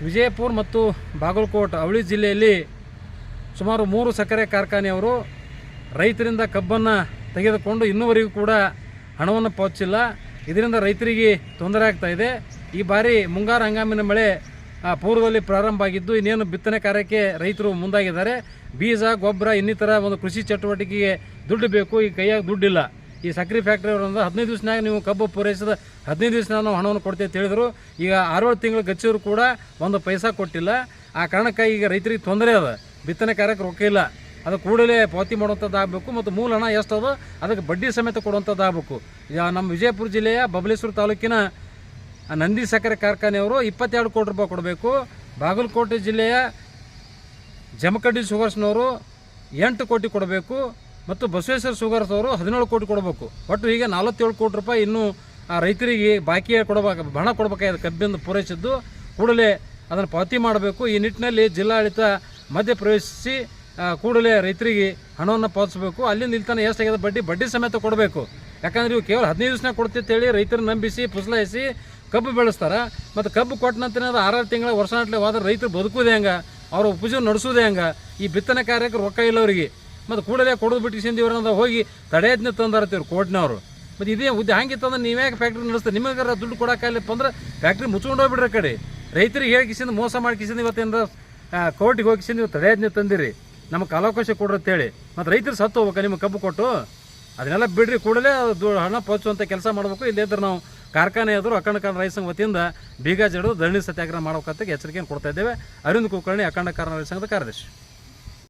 ವಿಜಯಪುರ ಮತ್ತು ಬಾಗಲಕೋಟೆ ಅವಳಿ ಜಿಲ್ಲೆಯಲ್ಲಿ ಸುಮಾರು 3 ಸಕ್ಕರೆ ಕಾರ್ಖಾನೆಯವರು ರೈತರಿಂದ ಕಬ್ಬನ್ನು ತೆಗೆದುಕೊಂಡು ಇನ್ನೂವರೆಗೂ ಕೂಡ ಹಣವನ್ನು ಪಾವತಿಸಿಲ್ಲ. ಇದರಿಂದ ರೈತರಿಗೆ ತೊಂದರೆ ಆಗ್ತಾಯಿದೆ. ಈ ಬಾರಿ ಮುಂಗಾರು ಹಂಗಾಮಿನ ಮಳೆ ಪೂರ್ವದಲ್ಲಿ ಪ್ರಾರಂಭ ಆಗಿದ್ದು ಇನ್ನೇನು ಬಿತ್ತನೆ ಕಾರ್ಯಕ್ಕೆ ರೈತರು ಮುಂದಾಗಿದ್ದಾರೆ. ಬೀಜ, ಗೊಬ್ಬರ ಇನ್ನಿತರ ಒಂದು ಕೃಷಿ ಚಟುವಟಿಕೆಗೆ ದುಡ್ಡು ಬೇಕು. ಈ ಕೈಯಾಗ ದುಡ್ಡಿಲ್ಲ. ಈ ಸಕ್ಕರೆ ಫ್ಯಾಕ್ಟ್ರಿ ಅವರಿಂದ 15 ದಿವಸನಾಗ ನೀವು ಕಬ್ಬು ಪೂರೈಸಿದ 15 ದಿವಸನಾಗ ನಾವು ಹಣವನ್ನು ಕೊಡ್ತೇವೆ ಅಂತ ಹೇಳಿದರು. ಈಗ 6-7 ತಿಂಗಳು ಗಚ್ಚಿದ್ರು ಕೂಡ ಒಂದು ಪೈಸಾ ಕೊಟ್ಟಿಲ್ಲ. ಆ ಕಾರಣಕ್ಕಾಗಿ ಈಗ ರೈತರಿಗೆ ತೊಂದರೆ ಅದ. ಬಿತ್ತನೆ ಕಾರ್ಯಕ್ಕೆ ರೊಕ್ಕ ಇಲ್ಲ. ಅದು ಕೂಡಲೇ ಪಾವತಿ ಮಾಡುವಂಥದ್ದು ಆಗಬೇಕು ಮತ್ತು ಮೂಲ ಹಣ ಎಷ್ಟು ಅದೋ ಅದಕ್ಕೆ ಬಡ್ಡಿ ಸಮೇತ ಕೊಡುವಂಥದ್ದು ಆಗಬೇಕು. ಈಗ ನಮ್ಮ ವಿಜಯಪುರ ಜಿಲ್ಲೆಯ ಬಬಲೇಶ್ವರ ತಾಲೂಕಿನ ನಂದಿ ಸಕ್ಕರೆ ಕಾರ್ಖಾನೆಯವರು 22 ಕೋಟಿ ರೂಪಾಯಿ ಕೊಡಬೇಕು. ಬಾಗಲಕೋಟೆ ಜಿಲ್ಲೆಯ ಜಮಖಂಡಿ ಶುಗರ್ಸ್ನವರು 8 ಕೋಟಿ ಕೊಡಬೇಕು ಮತ್ತು ಬಸವೇಶ್ವರ ಶುಗರ್ಸ್ ಅವರು 17 ಕೋಟಿ ಕೊಡಬೇಕು. ಒಟ್ಟು ಹೀಗೆ 47 ಕೋಟಿ ರೂಪಾಯಿ ಇನ್ನೂ ರೈತರಿಗೆ ಬಾಕಿ ಹಣ ಕೊಡಬೇಕಾಗಿದೆ. ಕಬ್ಬಿಂದು ಪೂರೈಸಿದ್ದು ಕೂಡಲೇ ಅದನ್ನು ಪಾವತಿ ಮಾಡಬೇಕು. ಈ ನಿಟ್ಟಿನಲ್ಲಿ ಜಿಲ್ಲಾಡಳಿತ ಮಧ್ಯಪ್ರವೇಶಿಸಿ ಕೂಡಲೇ ರೈತರಿಗೆ ಹಣವನ್ನು ಪಾವತಿಸಬೇಕು. ಅಲ್ಲಿಂದ ಇಲ್ತಾನೆ ಎಷ್ಟಾಗಿದೆ ಬಡ್ಡಿ ಸಮೇತ ಕೊಡಬೇಕು. ಯಾಕಂದರೆ ಇವು ಕೇವಲ 15 ದಿವಸನಾಗ ಕೊಡ್ತೇಳಿ ರೈತರನ್ನ ನಂಬಿಸಿ ಪುಸಲಾಯಿಸಿ ಕಬ್ಬು ಬೆಳೆಸ್ತಾರೆ. ಮತ್ತು ಕಬ್ಬು ಕೊಟ್ಟ ನಂತರ ಅದು 6 ತಿಂಗಳ ವರ್ಷಗಟ್ಟಲೆ ಹೋದ್ರೆ ರೈತರು ಬದುಕುವುದೇ ಹೆಂಗೆ, ಅವ್ರ ಉಪಜೀವನ ನಡೆಸೋದೇ ಹೆಂಗೆ? ಈ ಬಿತ್ತನೆ ಕಾರ್ಯಕ್ಕೆ ರೊಕ್ಕ ಇಲ್ಲ ಅವರಿಗೆ. ಮತ್ತು ಕೂಡಲೇ ಕೊಡೋದು ಬಿಟ್ಟು ಇವ್ರನ್ನ ಹೋಗಿ ತಡೆಯತ್ನ ತಂದಾರತ್ತೀವ್ರು ಕೋರ್ಟ್ನವರು. ಮತ್ತು ಇದೇ ಹಂಗಿತ್ತಂದ್ರೆ ನೀವ್ಯಾಕೆ ಫ್ಯಾಕ್ಟ್ರಿ ನಡೆಸ್ತಾರೆ? ನಿಮಗಾರ ದುಡ್ಡು ಕೊಡೋಕ್ಕಾಗಲಿಪ್ಪ ಅಂದ್ರೆ ಫ್ಯಾಕ್ಟ್ರಿ ಮುಚ್ಕೊಂಡು ಹೋಗ್ಬಿಡ್ರಿ ಕಡೆ. ರೈತರಿಗೆ ಹೇಳಿ ಮೋಸ ಮಾಡಿ ಇವತ್ತಿಂದ ಕೋರ್ಟಿಗೆ ಹೋಗಿ ನೀವು ತಡೆಯತ್ನ ತಂದಿರಿ, ನಮಗೆ ಕಾಲಾವಕಾಶ ಕೊಡ್ರಿ ಅಂತೇಳಿ. ಮತ್ತು ರೈತರು ಸತ್ತು ಹೋಗ್ಬೇಕು ನಿಮಗೆ ಕಬ್ಬು ಕೊಟ್ಟು. ಅದನ್ನೆಲ್ಲ ಬಿಡ್ರಿ, ಕೂಡಲೇ ಹಣ ಪಾವತಿಸುವಂಥ ಕೆಲಸ ಮಾಡಬೇಕು. ಇಲ್ಲದಿದ್ದರೆ ನಾವು ಕಾರ್ಖಾನೆ ಆದರೂ ಅಖಂಡ ಕಾರಣ ರೈತ ಸಂಘ ವತಿಯಿಂದ ಬೀಗ ಜಡಿದು ಧರಣಿ ಸತ್ಯಾಗ್ರಹ ಮಾಡಬೇಕಂತ ಎಚ್ಚರಿಕೆಯನ್ನು ಕೊಡ್ತಾ ಇದ್ದೇವೆ. ಅರವಿಂದ್ ಕುಲಕರ್ಣಿ, ಅಖಂಡ ಕಾರಣ ರೈತ ಸಂಘದ ಕಾರ್ಯದರ್ಶಿ.